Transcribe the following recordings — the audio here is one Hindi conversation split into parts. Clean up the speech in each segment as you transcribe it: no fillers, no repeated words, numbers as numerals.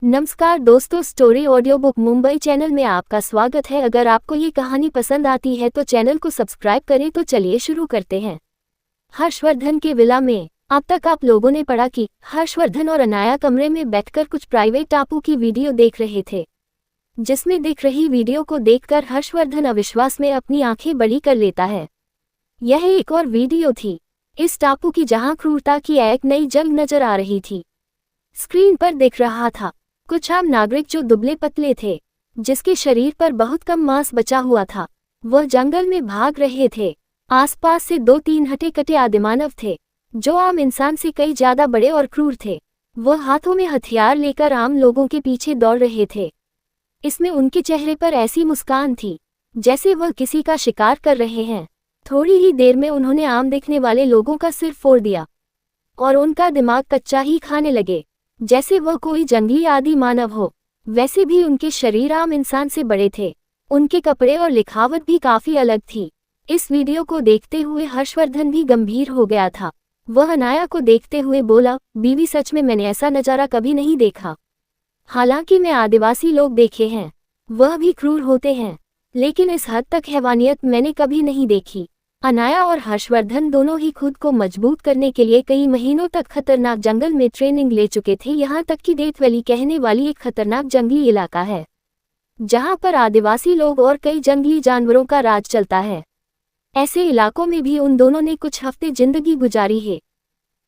नमस्कार दोस्तों, story audio book Mumbai channel में आपका स्वागत है। अगर आपको ये कहानी पसंद आती है तो चैनल को सब्सक्राइब करें। तो चलिए शुरू करते हैं। हर्षवर्धन के विला में। अब तक आप लोगों ने पढ़ा कि हर्षवर्धन और अनाया कमरे में बैठकर कुछ प्राइवेट टापू की वीडियो देख रहे थे, जिसमें दिख रही वीडियो को देखकर हर्षवर्धन अविश्वास में अपनी आंखें बड़ी कर लेता है। यह एक और वीडियो थी इस टापू की, जहां क्रूरता की एक नई जंग नजर आ रही थी। स्क्रीन पर दिख रहा था कुछ आम नागरिक जो दुबले पतले थे, जिसके शरीर पर बहुत कम मांस बचा हुआ था। वह जंगल में भाग रहे थे। आसपास से 2-3 हटे-कटे आदिमानव थे, जो आम इंसान से कई ज्यादा बड़े और क्रूर थे। वह हाथों में हथियार लेकर आम लोगों के पीछे दौड़ रहे थे। इसमें उनके चेहरे पर ऐसी मुस्कान थी जैसे वह किसी का शिकार कर रहे हैं। थोड़ी ही देर में उन्होंने आम दिखने वाले लोगों का सिर फोड़ दिया और उनका दिमाग कच्चा ही खाने लगे, जैसे वह कोई जंगली आदि मानव हो। वैसे भी उनके शरीर आम इंसान से बड़े थे। उनके कपड़े और लिखावट भी काफी अलग थी। इस वीडियो को देखते हुए हर्षवर्धन भी गंभीर हो गया था। वह अनाया को देखते हुए बोला, बीवी, सच में मैंने ऐसा नजारा कभी नहीं देखा। हालांकि मैं आदिवासी लोग देखे हैं, वह भी क्रूर होते हैं, लेकिन इस हद तक हैवानियत मैंने कभी नहीं देखी। अनाया और हर्षवर्धन दोनों ही खुद को मजबूत करने के लिए कई महीनों तक खतरनाक जंगल में ट्रेनिंग ले चुके थे। यहाँ तक कि डेथ वैली कहने वाली एक खतरनाक जंगली इलाका है, जहाँ पर आदिवासी लोग और कई जंगली जानवरों का राज चलता है। ऐसे इलाकों में भी उन दोनों ने कुछ हफ्ते जिंदगी गुजारी है।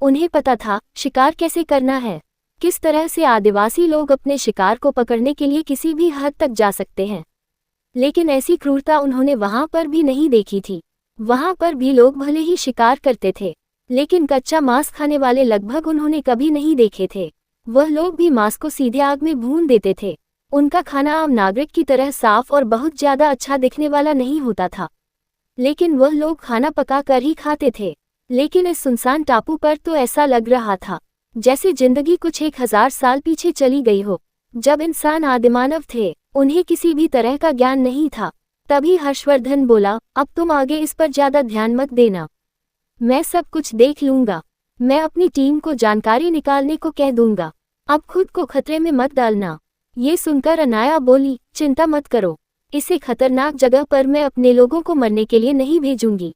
उन्हें पता था शिकार कैसे करना है, किस तरह से आदिवासी लोग अपने शिकार को पकड़ने के लिए किसी भी हद तक जा सकते हैं। लेकिन ऐसी क्रूरता उन्होंने वहां पर भी नहीं देखी थी। वहां पर भी लोग भले ही शिकार करते थे, लेकिन कच्चा मांस खाने वाले लगभग उन्होंने कभी नहीं देखे थे। वह लोग भी मांस को सीधे आग में भून देते थे। उनका खाना आम नागरिक की तरह साफ और बहुत ज्यादा अच्छा दिखने वाला नहीं होता था, लेकिन वह लोग खाना पका कर ही खाते थे। लेकिन इस सुनसान टापू पर तो ऐसा लग रहा था जैसे जिंदगी कुछ 1000 साल पीछे चली गई हो, जब इंसान आदिमानव थे। उन्हें किसी भी तरह का ज्ञान नहीं था। तभी हर्षवर्धन बोला, अब तुम आगे इस पर ज्यादा ध्यान मत देना, मैं सब कुछ देख लूंगा। मैं अपनी टीम को जानकारी निकालने को कह दूंगा। अब खुद को खतरे में मत डालना। ये सुनकर अनाया बोली, चिंता मत करो, इसे खतरनाक जगह पर मैं अपने लोगों को मरने के लिए नहीं भेजूंगी।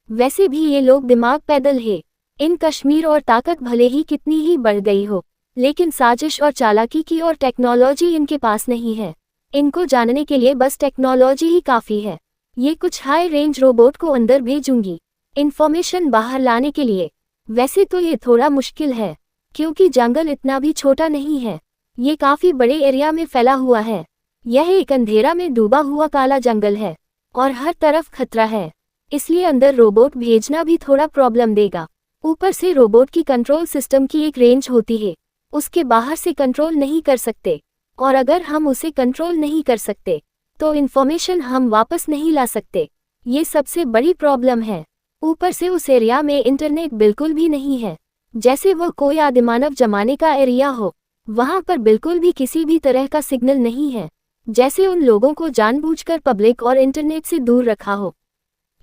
वैसे भी ये लोग दिमाग पैदल है। इन कश्मीर और ताकत भले ही कितनी ही बढ़ गई हो, लेकिन साजिश और चालाकी की और टेक्नोलॉजी इनके पास नहीं है। इनको जानने के लिए बस टेक्नोलॉजी ही काफी है। ये कुछ हाई रेंज रोबोट को अंदर भेजूंगी इंफॉर्मेशन बाहर लाने के लिए। वैसे तो ये थोड़ा मुश्किल है, क्योंकि जंगल इतना भी छोटा नहीं है। ये काफी बड़े एरिया में फैला हुआ है। यह एक अंधेरा में डूबा हुआ काला जंगल है और हर तरफ खतरा है, इसलिए अंदर रोबोट भेजना भी थोड़ा प्रॉब्लम देगा। ऊपर से रोबोट की कंट्रोल सिस्टम की एक रेंज होती है, उसके बाहर से कंट्रोल नहीं कर सकते, और अगर हम उसे कंट्रोल नहीं कर सकते तो इन्फॉर्मेशन हम वापस नहीं ला सकते। ये सबसे बड़ी प्रॉब्लम है। ऊपर से उस एरिया में इंटरनेट बिल्कुल भी नहीं है, जैसे वह कोई आदिमानव जमाने का एरिया हो। वहां पर बिल्कुल भी किसी भी तरह का सिग्नल नहीं है, जैसे उन लोगों को जानबूझकर पब्लिक और इंटरनेट से दूर रखा हो।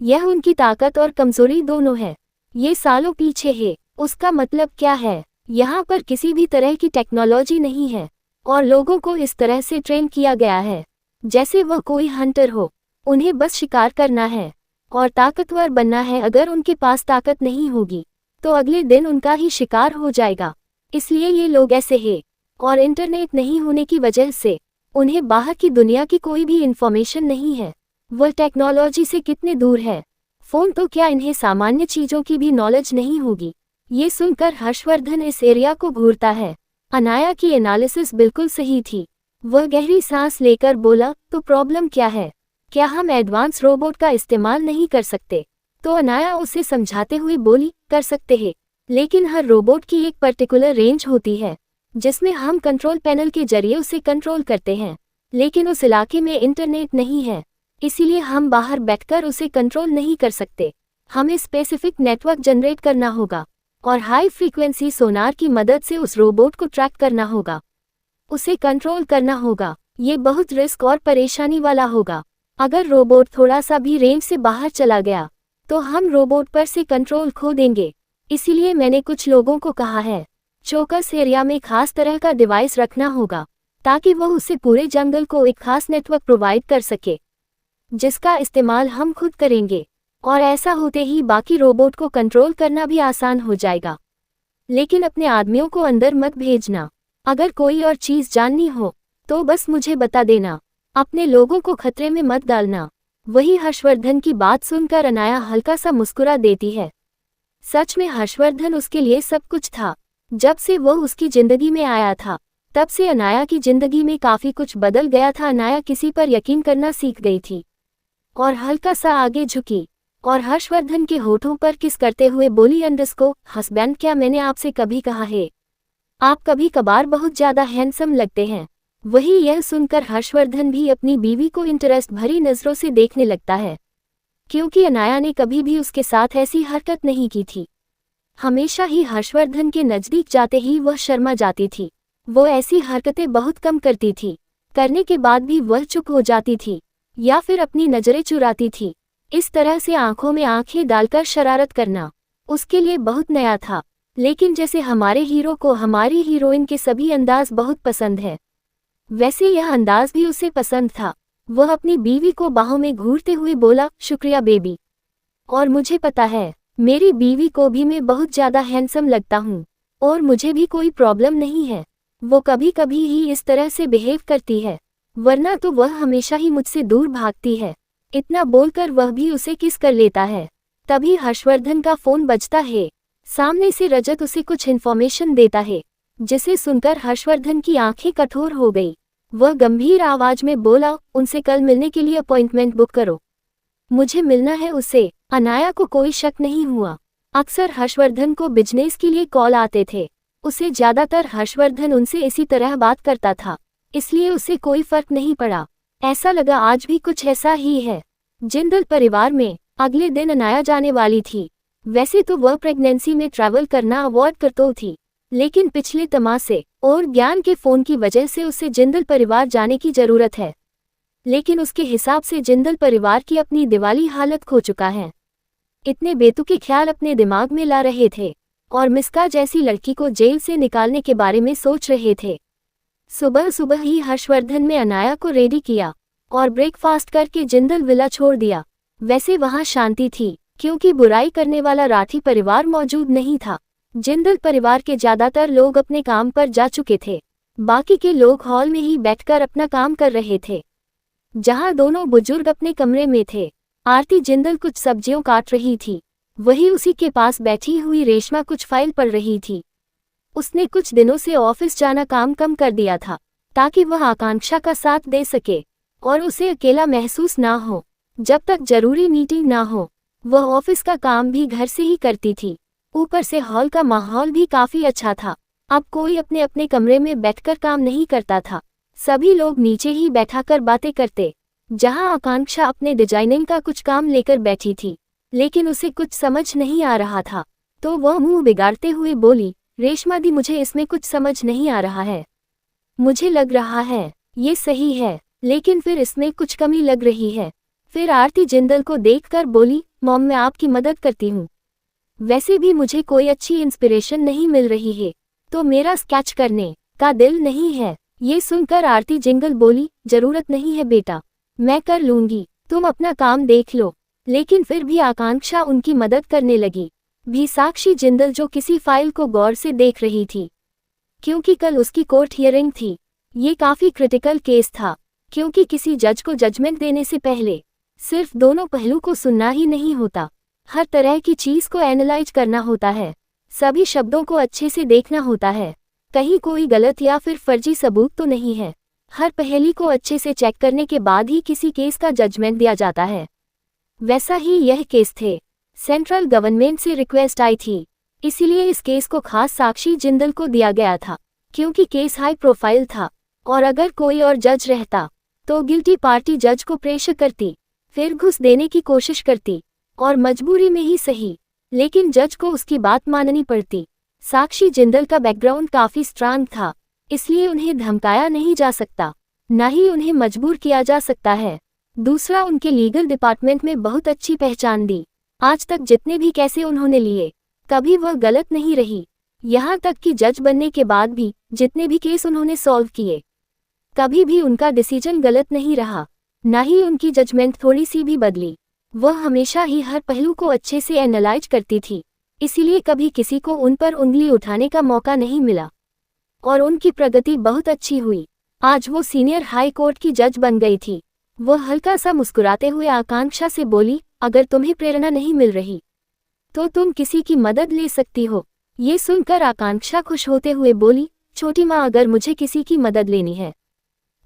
यह उनकी ताकत और कमजोरी दोनों है। ये सालों पीछे है। उसका मतलब क्या है? यहाँ पर किसी भी तरह की टेक्नोलॉजी नहीं है और लोगों को इस तरह से ट्रेन किया गया है जैसे वह कोई हंटर हो। उन्हें बस शिकार करना है और ताकतवर बनना है। अगर उनके पास ताकत नहीं होगी तो अगले दिन उनका ही शिकार हो जाएगा। इसलिए ये लोग ऐसे हैं। और इंटरनेट नहीं होने की वजह से उन्हें बाहर की दुनिया की कोई भी इंफॉर्मेशन नहीं है। वह टेक्नोलॉजी से कितने दूर है। फोन तो क्या, इन्हें सामान्य चीजों की भी नॉलेज नहीं होगी। ये सुनकर हर्षवर्धन इस एरिया को घूरता है। अनाया की एनालिसिस बिल्कुल सही थी। वह गहरी सांस लेकर बोला, तो प्रॉब्लम क्या है? क्या हम एडवांस रोबोट का इस्तेमाल नहीं कर सकते? तो अनाया उसे समझाते हुए बोली, कर सकते हैं, लेकिन हर रोबोट की एक पर्टिकुलर रेंज होती है जिसमें हम कंट्रोल पैनल के जरिए उसे कंट्रोल करते हैं। लेकिन उस इलाके में इंटरनेट नहीं है, इसीलिए हम बाहर बैठकर उसे कंट्रोल नहीं कर सकते। हमें स्पेसिफिक नेटवर्क जनरेट करना होगा और हाई फ्रीक्वेंसी सोनार की मदद से उस रोबोट को ट्रैक करना होगा, उसे कंट्रोल करना होगा। ये बहुत रिस्क और परेशानी वाला होगा। अगर रोबोट थोड़ा सा भी रेंज से बाहर चला गया तो हम रोबोट पर से कंट्रोल खो देंगे। इसीलिए मैंने कुछ लोगों को कहा है, चौकस एरिया में खास तरह का डिवाइस रखना होगा ताकि वह उसे पूरे जंगल को एक खास नेटवर्क प्रोवाइड कर सके, जिसका इस्तेमाल हम खुद करेंगे, और ऐसा होते ही बाकी रोबोट को कंट्रोल करना भी आसान हो जाएगा। लेकिन अपने आदमियों को अंदर मत भेजना। अगर कोई और चीज़ जाननी हो तो बस मुझे बता देना। अपने लोगों को खतरे में मत डालना। वही हर्षवर्धन की बात सुनकर अनाया हल्का सा मुस्कुरा देती है। सच में हर्षवर्धन उसके लिए सब कुछ था। जब से वो उसकी जिंदगी में आया था तब से अनाया की जिंदगी में काफ़ी कुछ बदल गया था। अनाया किसी पर यकीन करना सीख गई थी और हल्का सा आगे झुकी और हर्षवर्धन के होठों पर किस करते हुए बोली, हस्बैंड, क्या मैंने आपसे कभी कहा है आप कभी कभार बहुत ज़्यादा हैंडसम लगते हैं। वही यह सुनकर हर्षवर्धन भी अपनी बीवी को इंटरेस्ट भरी नज़रों से देखने लगता है, क्योंकि अनाया ने कभी भी उसके साथ ऐसी हरकत नहीं की थी। हमेशा ही हर्षवर्धन के नज़दीक जाते ही वह शर्मा जाती थी। वो ऐसी हरकतें बहुत कम करती थी। करने के बाद भी वह चुप हो जाती थी या फिर अपनी नज़रें चुराती थी। इस तरह से आंखों में आंखें डालकर शरारत करना उसके लिए बहुत नया था। लेकिन जैसे हमारे हीरो को हमारी हीरोइन के सभी अंदाज बहुत पसंद है, वैसे यह अंदाज भी उसे पसंद था। वह अपनी बीवी को बाहों में घूरते हुए बोला, शुक्रिया बेबी, और मुझे पता है मेरी बीवी को भी मैं बहुत ज़्यादा हैंडसम लगता हूँ और मुझे भी कोई प्रॉब्लम नहीं है। वो कभी कभी ही इस तरह से बिहेव करती है, वरना तो वह हमेशा ही मुझसे दूर भागती है। इतना बोलकर वह भी उसे किस कर लेता है। तभी हर्षवर्धन का फोन बजता है। सामने से रजत उसे कुछ इन्फॉर्मेशन देता है, जिसे सुनकर हर्षवर्धन की आंखें कठोर हो गई। वह गंभीर आवाज में बोला, उनसे कल मिलने के लिए अपॉइंटमेंट बुक करो, मुझे मिलना है उससे। अनाया को कोई शक नहीं हुआ। अक्सर हर्षवर्धन को बिजनेस के लिए कॉल आते थे। उसे ज्यादातर हर्षवर्धन उनसे इसी तरह बात करता था, इसलिए उसे कोई फर्क नहीं पड़ा। ऐसा लगा आज भी कुछ ऐसा ही है। जिंदल परिवार में अगले दिन अनाया जाने वाली थी। वैसे तो वह प्रेगनेंसी में ट्रैवल करना अवॉइड करती थी, लेकिन पिछले तमाशे और ज्ञान के फोन की वजह से उसे जिंदल परिवार जाने की जरूरत है। लेकिन उसके हिसाब से जिंदल परिवार की अपनी दिवाली हालत खो चुका है। इतने बेतुके ख्याल अपने दिमाग में ला रहे थे और मिस्का जैसी लड़की को जेल से निकालने के बारे में सोच रहे थे। सुबह सुबह ही हर्षवर्धन ने अनाया को रेडी किया और ब्रेकफास्ट करके जिंदल विला छोड़ दिया। वैसे वहां शांति थी, क्योंकि बुराई करने वाला राठी परिवार मौजूद नहीं था। जिंदल परिवार के ज्यादातर लोग अपने काम पर जा चुके थे। बाकी के लोग हॉल में ही बैठकर अपना काम कर रहे थे, जहां दोनों बुजुर्ग अपने कमरे में थे। आरती जिंदल कुछ सब्जियों काट रही थी, वही उसी के पास बैठी हुई रेशमा कुछ फाइल पढ़ रही थी। उसने कुछ दिनों से ऑफिस जाना काम कम कर दिया था, ताकि वह आकांक्षा का साथ दे सके और उसे अकेला महसूस ना हो। जब तक जरूरी मीटिंग ना हो, वह ऑफिस का काम भी घर से ही करती थी। ऊपर से हॉल का माहौल भी काफी अच्छा था। अब कोई अपने अपने कमरे में बैठकर काम नहीं करता था, सभी लोग नीचे ही बैठाकर बातें करते। जहां आकांक्षा अपने डिजाइनिंग का कुछ काम लेकर बैठी थी, लेकिन उसे कुछ समझ नहीं आ रहा था, तो वह मुंह बिगाड़ते हुए बोली, रेशमा दी, मुझे इसमें कुछ समझ नहीं आ रहा है। मुझे लग रहा है ये सही है, लेकिन फिर इसमें कुछ कमी लग रही है। फिर आरती जिंदल को देखकर बोली, मॉम, मैं आपकी मदद करती हूँ। वैसे भी मुझे कोई अच्छी इंस्पिरेशन नहीं मिल रही है, तो मेरा स्केच करने का दिल नहीं है। ये सुनकर आरती जिंदल बोली, जरूरत नहीं है बेटा, मैं कर लूंगी, तुम अपना काम देख लो। लेकिन फिर भी आकांक्षा उनकी मदद करने लगी। भी साक्षी जिंदल जो किसी फाइल को गौर से देख रही थी, क्योंकि कल उसकी कोर्ट हियरिंग थी। ये काफी क्रिटिकल केस था, क्योंकि किसी जज को जजमेंट देने से पहले सिर्फ दोनों पहलू को सुनना ही नहीं होता, हर तरह की चीज को एनालाइज करना होता है, सभी शब्दों को अच्छे से देखना होता है, कहीं कोई गलत या फिर फर्जी सबूत तो नहीं है। हर पहेली को अच्छे से चेक करने के बाद ही किसी केस का जजमेंट दिया जाता है। वैसा ही यह केस थे। सेंट्रल गवर्नमेंट से रिक्वेस्ट आई थी, इसीलिए इस केस को खास साक्षी जिंदल को दिया गया था, क्योंकि केस हाई प्रोफाइल था और अगर कोई और जज रहता तो गिल्टी पार्टी जज को प्रेशर करती, फिर घुस देने की कोशिश करती, और मजबूरी में ही सही, लेकिन जज को उसकी बात माननी पड़ती। साक्षी जिंदल का बैकग्राउंड काफी स्ट्रांग था, इसलिए उन्हें धमकाया नहीं जा सकता, न ही उन्हें मजबूर किया जा सकता है। दूसरा, उनके लीगल डिपार्टमेंट में बहुत अच्छी पहचान दी। आज तक जितने भी केस उन्होंने लिए, कभी वह गलत नहीं रही। यहाँ तक कि जज बनने के बाद भी जितने भी केस उन्होंने सॉल्व किए, कभी भी उनका डिसीजन गलत नहीं रहा, ना ही उनकी जजमेंट थोड़ी सी भी बदली। वह हमेशा ही हर पहलू को अच्छे से एनालाइज करती थी, इसीलिए कभी किसी को उन पर उंगली उठाने का मौका नहीं मिला और उनकी प्रगति बहुत अच्छी हुई। आज वो सीनियर हाई कोर्ट की जज बन गई थी। वह हल्का सा मुस्कुराते हुए आकांक्षा से बोली, अगर तुम्हें प्रेरणा नहीं मिल रही तो तुम किसी की मदद ले सकती हो। ये सुनकर आकांक्षा खुश होते हुए बोली, छोटी माँ, अगर मुझे किसी की मदद लेनी है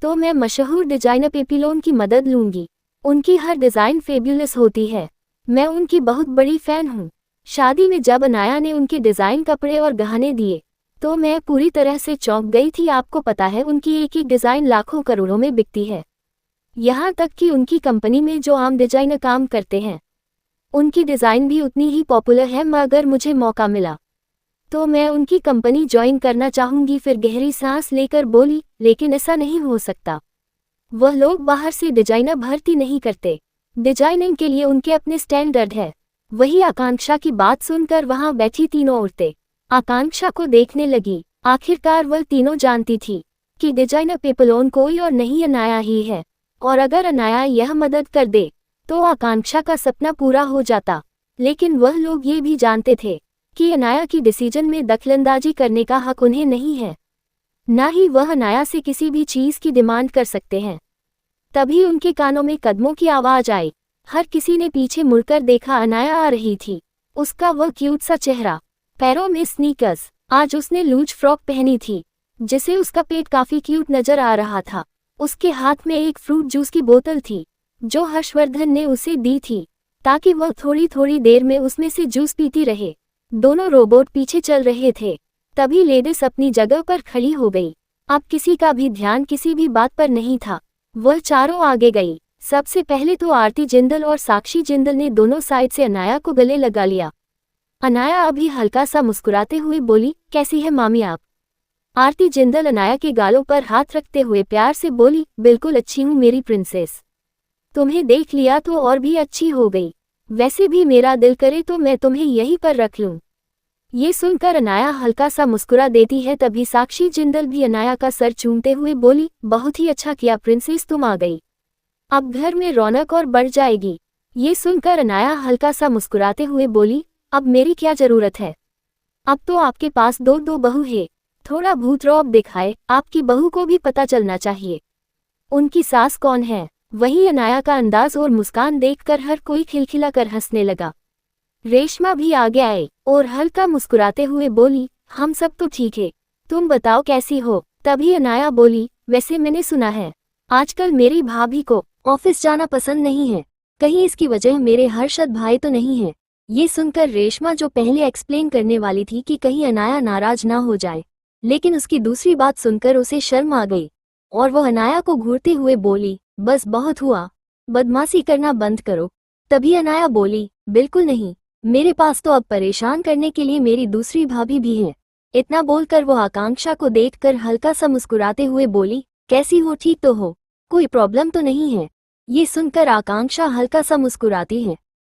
तो मैं मशहूर डिजाइनर पेपीलोन की मदद लूंगी। उनकी हर डिज़ाइन फेब्युलस होती है। मैं उनकी बहुत बड़ी फ़ैन हूँ। शादी में जब अनाया ने उनके डिज़ाइन कपड़े और गहने दिए तो मैं पूरी तरह से चौंक गई थी। आपको पता है, उनकी एक एक डिज़ाइन लाखों करोड़ों में बिकती है। यहाँ तक कि उनकी कंपनी में जो आम डिजाइनर काम करते हैं, उनकी डिज़ाइन भी उतनी ही पॉपुलर है। अगर मुझे मौका मिला तो मैं उनकी कंपनी ज्वाइन करना चाहूँगी। फिर गहरी सांस लेकर बोली, लेकिन ऐसा नहीं हो सकता। वह लोग बाहर से डिजाइनर भर्ती नहीं करते। डिजाइनिंग के लिए उनके अपने स्टैंडर्ड है। वही आकांक्षा की बात सुनकर वहां बैठी तीनों औरतें आकांक्षा को देखने लगी। आखिरकार वह तीनों जानती थी कि डिजाइनर पेपलोन कोई और नहीं, अनाया ही है। और अगर अनाया यह मदद कर दे तो आकांक्षा का सपना पूरा हो जाता। लेकिन वह लोग ये भी जानते थे कि अनाया की डिसीजन में दखलंदाजी करने का हक उन्हें नहीं है, ना ही वह अनाया से किसी भी चीज़ की डिमांड कर सकते हैं। तभी उनके कानों में कदमों की आवाज़ आई। हर किसी ने पीछे मुड़कर देखा। अनाया आ रही थी। उसका वह क्यूट सा चेहरा, पैरों में स्नीकर्स। आज उसने लूज फ्रॉक पहनी थी जिसे उसका पेट काफ़ी क्यूट नजर आ रहा था। उसके हाथ में एक फ्रूट जूस की बोतल थी जो हर्षवर्धन ने उसे दी थी ताकि वह थोड़ी थोड़ी देर में उसमें से जूस पीती रहे। दोनों रोबोट पीछे चल रहे थे। तभी लेडिस अपनी जगह पर खड़ी हो गई। अब किसी का भी ध्यान किसी भी बात पर नहीं था। वह चारों आगे गई। सबसे पहले तो आरती जिंदल और साक्षी जिंदल ने दोनों साइड से अनाया को गले लगा लिया। अनाया अभी हल्का सा मुस्कुराते हुए बोली, कैसी है मामी आप? आरती जिंदल अनाया के गालों पर हाथ रखते हुए प्यार से बोली, बिल्कुल अच्छी हूँ मेरी प्रिंसेस। तुम्हें देख लिया तो और भी अच्छी हो गई। वैसे भी मेरा दिल करे तो मैं तुम्हें यहीं पर रख लूं। ये सुनकर अनाया हल्का सा मुस्कुरा देती है। तभी साक्षी जिंदल भी अनाया का सर चूमते हुए बोली, बहुत ही अच्छा किया प्रिंसेस, तुम आ गई। अब घर में रौनक और बढ़ जाएगी। ये सुनकर अनाया हल्का सा मुस्कुराते हुए बोली, अब मेरी क्या जरूरत है? अब तो आपके पास दो दो बहू है। थोड़ा भूत रौब दिखाए, आपकी बहू को भी पता चलना चाहिए उनकी सास कौन है। वहीं अनाया का अंदाज और मुस्कान देखकर हर कोई खिलखिला कर हंसने लगा। रेशमा भी आगे आए और हल्का मुस्कुराते हुए बोली, हम सब तो ठीक है, तुम बताओ कैसी हो? तभी अनाया बोली, वैसे मैंने सुना है आजकल मेरी भाभी को ऑफिस जाना पसंद नहीं है, कहीं इसकी वजह मेरे हर्षद भाई तो नहीं है। ये सुनकर रेशमा, जो पहले एक्सप्लेन करने वाली थी कि कहीं अनाया नाराज ना हो जाए, लेकिन उसकी दूसरी बात सुनकर उसे शर्म आ गई और वह अनाया को घूरते हुए बोली, बस बहुत हुआ, बदमाशी करना बंद करो। तभी अनाया बोली, बिल्कुल नहीं, मेरे पास तो अब परेशान करने के लिए मेरी दूसरी भाभी भी है। इतना बोलकर वो आकांक्षा को देखकर हल्का सा मुस्कुराते हुए बोली, कैसी हो, ठीक तो हो, कोई प्रॉब्लम तो नहीं है? ये सुनकर आकांक्षा हल्का सा मुस्कुराती है।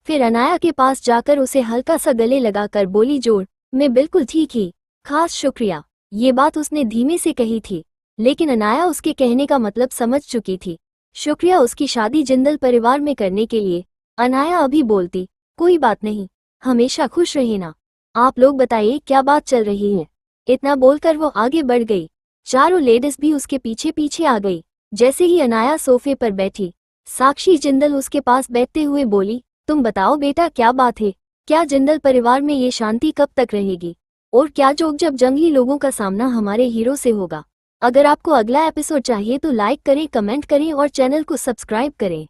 फिर अनाया के पास जाकर उसे हल्का सा गले लगाकर बोली, जोड़, मैं बिल्कुल ठीक ही, खास शुक्रिया। ये बात उसने धीमे से कही थी, लेकिन अनाया उसके कहने का मतलब समझ चुकी थी। शुक्रिया उसकी शादी जिंदल परिवार में करने के लिए। अनाया अभी बोलती, कोई बात नहीं, हमेशा खुश रहना। आप लोग बताइए क्या बात चल रही है? इतना बोलकर वो आगे बढ़ गई। चारों लेडीज भी उसके पीछे पीछे आ गई। जैसे ही अनाया सोफे पर बैठी, साक्षी जिंदल उसके पास बैठते हुए बोली, तुम बताओ बेटा, क्या बात है? क्या जिंदल परिवार में ये शांति कब तक रहेगी? और क्या जोग जब जंगली लोगों का सामना हमारे हीरो से होगा? अगर आपको अगला एपिसोड चाहिए तो लाइक करें, कमेंट करें और चैनल को सब्सक्राइब करें।